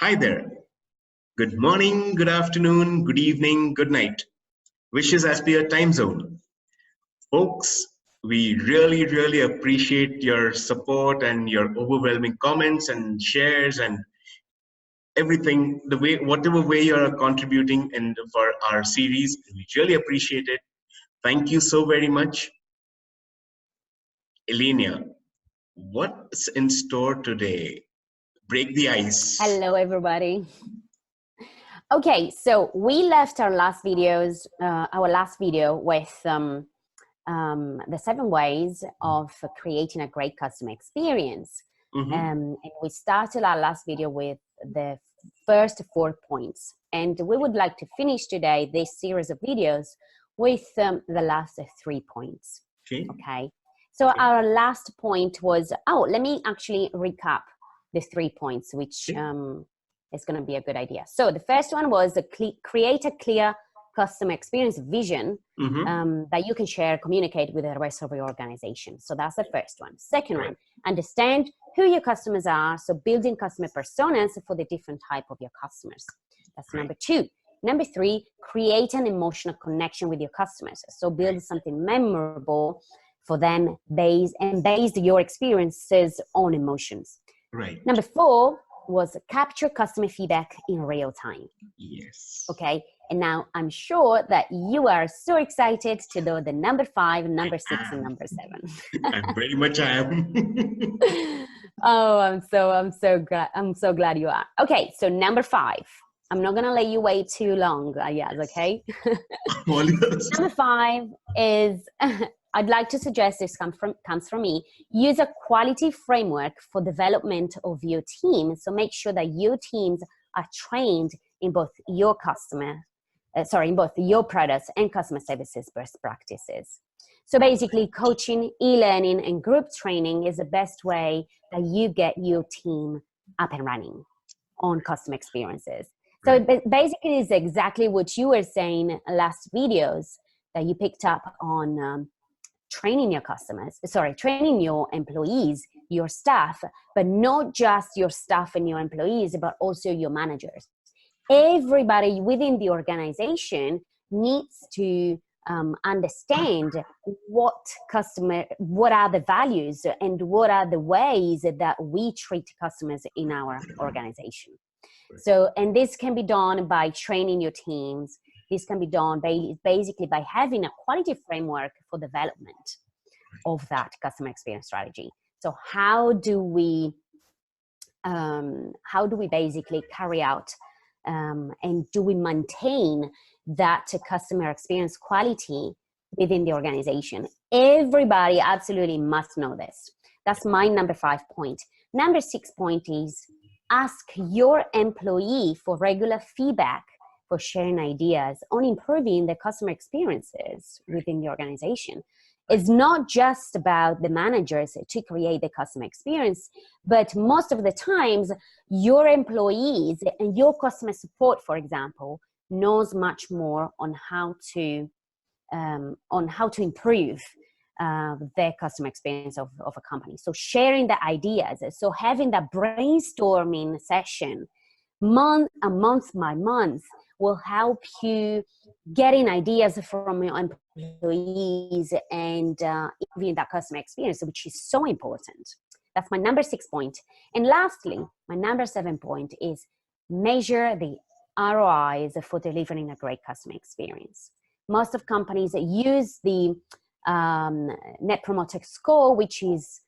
Hi there. Good morning, good afternoon, good evening, good night. Wishes as per your time zone. Folks, we really appreciate your support and your overwhelming comments and shares and everything, the way, whatever way you're contributing and for our series. We really appreciate it. Thank you so very much. Elenia, what's in store today? Break the ice. Hello, everybody. Okay, so we left our last video with the 7 ways of creating a great customer experience. And we started our last video with the first 4 points. And we would like to finish today this series of videos with the last 3 points. Okay. So our last point was, let me actually recap the 3 points, which is going to be a good idea. So the first one was create a clear customer experience vision that you can share, communicate with the rest of your organization. So that's the first one. Second one, understand who your customers are. So building customer personas for the different type of your customers. That's number 2. Number 3, create an emotional connection with your customers. So build something memorable for them based your experiences on emotions. Right. Number 4 was capture customer feedback in real time. Yes. Okay. And now I'm sure that you are so excited to know the number 5, number 6, and number 7. I'm very much I am. Oh, I'm so glad you are. Okay, so number 5. I'm not gonna let you wait too long, yes, okay? Number 5 is I'd like to suggest this comes from me. Use a quality framework for development of your team. So make sure that your teams are trained in both your in both your products and customer services best practices. So basically, coaching, e-learning, and group training is the best way that you get your team up and running on customer experiences. So basically, it's exactly what you were saying last videos that you picked up on training your employees, your staff, but not just your staff and your employees, but also your managers. Everybody within the organization needs to understand what are the values and what are the ways that we treat customers in our organization. So, and this can be done by training your teams. This can be done basically by having a quality framework for development of that customer experience strategy. So how do we basically carry out and do we maintain that customer experience quality within the organization? Everybody absolutely must know this. That's my number 5 point. Number 6 point is ask your employee for regular feedback for sharing ideas on improving the customer experiences within the organization. It's not just about the managers to create the customer experience, but most of the times your employees and your customer support, for example, knows much more on how to improve their customer experience of a company. So sharing the ideas, so having that brainstorming session month by month will help you getting ideas from your employees and improving that customer experience, which is so important. That's my number 6 point. And lastly, my number 7 point is measure the ROIs for delivering a great customer experience. Most of companies use the Net Promoter Score, which is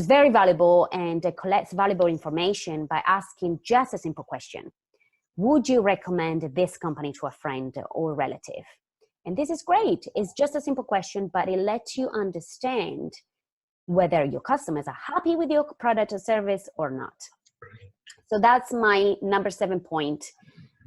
very valuable and collects valuable information by asking just a simple question. Would you recommend this company to a friend or relative? And this is great. It's just a simple question, but it lets you understand whether your customers are happy with your product or service or not. So that's my number 7 point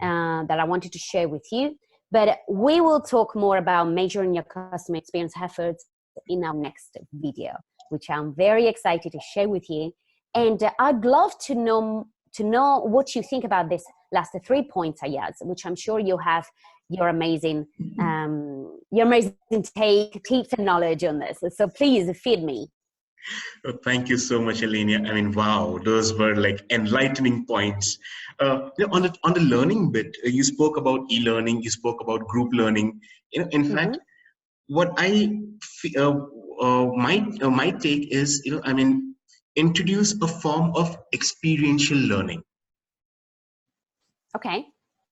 that I wanted to share with you. But we will talk more about measuring your customer experience efforts in our next video, which I'm very excited to share with you. And I'd love to know what you think about this last 3 points, Ayaz, which I'm sure you have your amazing take, tips and knowledge on this. So please feed me. Oh, thank you so much, Elenia. I mean, wow, those were like enlightening points. On the learning bit, you spoke about e-learning, you spoke about group learning. In fact, what my take is, I mean, introduce a form of experiential learning. Okay.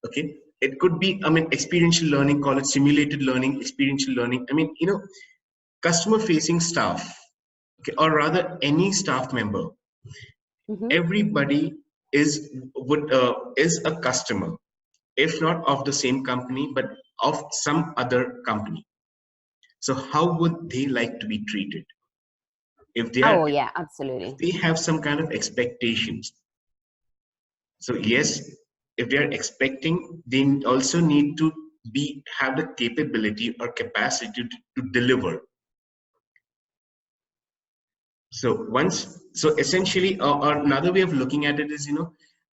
Okay, it could be, I mean, experiential learning, call it simulated learning, experiential learning. I mean, customer facing staff, okay, or rather any staff member, everybody is a customer, if not of the same company but of some other company. So how would they like to be treated if they are, Oh yeah, if absolutely. they have some kind of expectations? So yes, if they are expecting, they also need to have the capability or capacity to deliver. So essentially, or another way of looking at it is,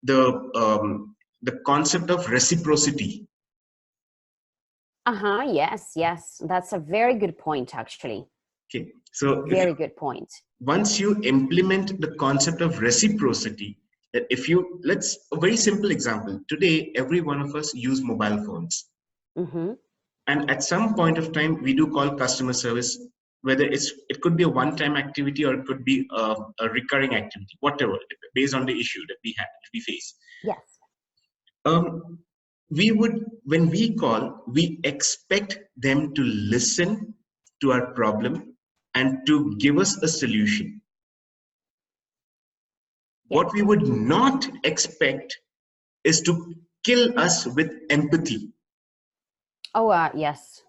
the concept of reciprocity. Yes, that's a very good point, actually. Okay, so Very good point. once you implement the concept of reciprocity, that if you, let's, a very simple example, today every one of us use mobile phones, and at some point of time we do call customer service, whether it could be a one-time activity or it could be a recurring activity, whatever, based on the issue that we face. Yes. We would, when we call, we expect them to listen to our problem and to give us a solution. What we would not expect is to kill us with empathy. Oh, yes.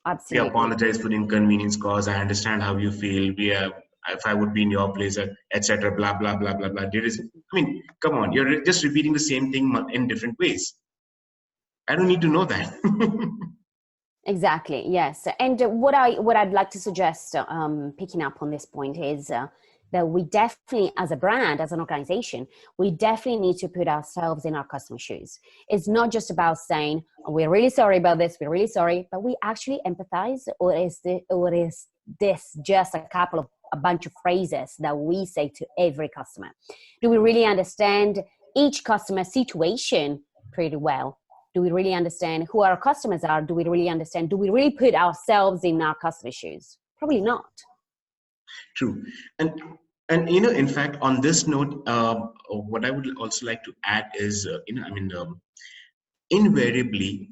Absolutely. We apologize for the inconvenience caused. I understand how you feel. If I would be in your place, etc. Blah blah blah blah blah. There is, I mean, come on, you're just repeating the same thing in different ways. I don't need to know that. Exactly. Yes. And what I'd like to suggest, picking up on this point, is that we definitely, as a brand, as an organization, we definitely need to put ourselves in our customer shoes. It's not just about saying, oh, we're really sorry about this, we're really sorry, but we actually empathize, or is this just a bunch of phrases that we say to every customer? Do we really understand each customer situation pretty well? Do we really understand who our customers are? Do we really put ourselves in our customer shoes? Probably not. True. And in fact, on this note, what I would also like to add is, invariably,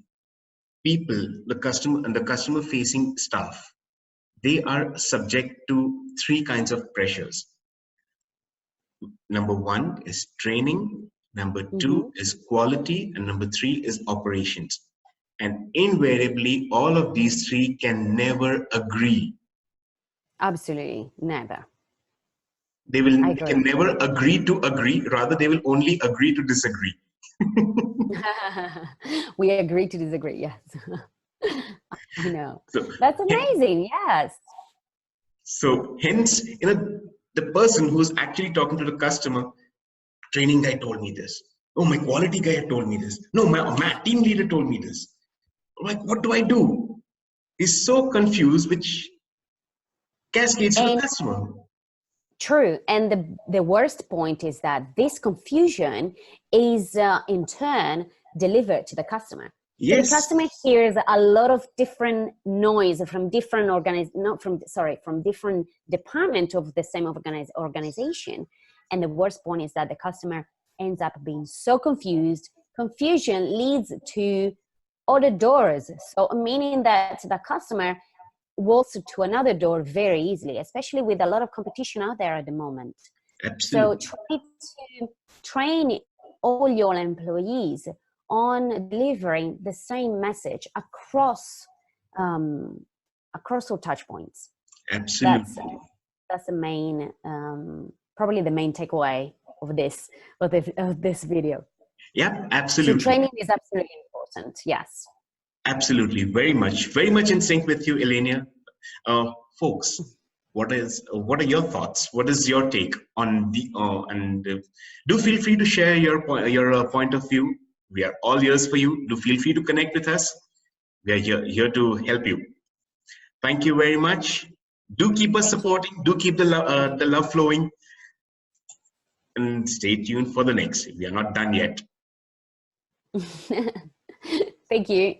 people, the customer and the customer facing staff, they are subject to three kinds of pressures. Number one is training, number two is quality, and number three is operations. And invariably, all of these three can never agree. Absolutely, never. They can never agree to agree, rather they will only agree to disagree. We agree to disagree, yes. I know. So, that's amazing, yes. So hence, the person who's actually talking to the customer, training guy told me this. Oh, my quality guy told me this. No, my team leader told me this. I'm like, what do I do? He's so confused, which cascades to the customer. True. And the worst point is that this confusion is in turn delivered to the customer. Yes. So the customer hears a lot of different noise from different from different departments of the same organization. And the worst point is that the customer ends up being so confused. Confusion leads to other doors. So meaning that the customer walks to another door very easily, especially with a lot of competition out there at the moment. Absolutely. So try to train all your employees on delivering the same message across all touch points. Absolutely. That's the main, probably the main takeaway of this video. Yeah, absolutely. So training is absolutely important. Yes. Absolutely, very much in sync with you, Elenia. Folks, what are your thoughts? What is your take on do feel free to share your point of view. We are all ears for you. Do feel free to connect with us. We are here to help you. Thank you very much. Do keep us supporting. Do keep the love flowing. And stay tuned for the next. We are not done yet. Thank you.